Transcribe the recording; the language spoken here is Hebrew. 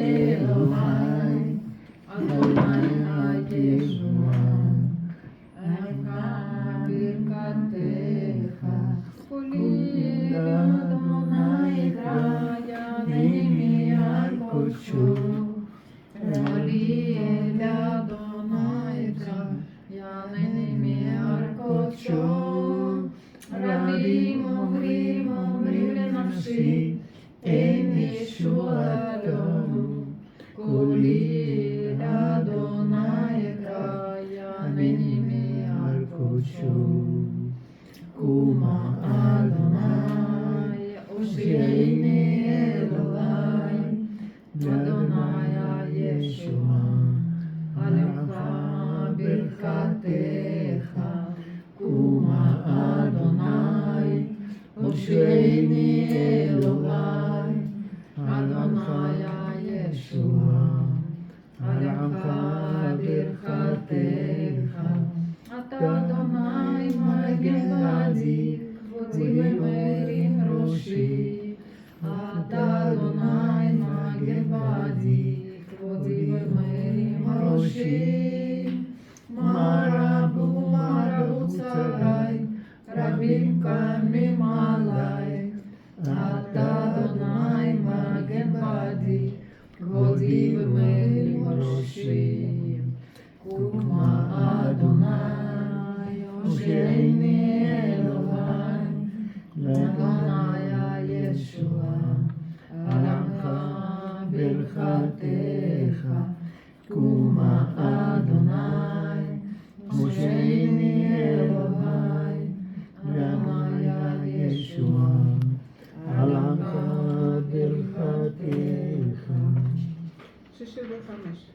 אלוהי, אדוני הישועה, עמך ברכתך, קולי אדוני אקרא, יענני מעל קודשו, קולי אל אדוני אקרא, יענני מעל קודשו, רבים אומרים לנפשי, אין ישועה לנו, קולי אל אדוני אקרא, יענני מעל קודשו. קומה אדוני, הושיעני אלוהי, אדוני הישועה, על עמך ברכתך. קומה אדוני, הושיעני אלוהי, אדוני הישועה, על עמך ברכתך. אתה אדוני מגן בעדי, כבודי ומרים ראשי. אתה אדוני מגן בעדי, כבודי ומרים ראשי. מה רבו צרי, רבים קמים עלי. אתה אדוני מגן בעדי, כבודי ומרים ראשי. קומה אדוני, הושיעני אלוהי, אדוני הישועה, על עמך ברכתך. קומה אדוני, הושיעני אלוהי, אדוני הישועה, על עמך ברכתך. 65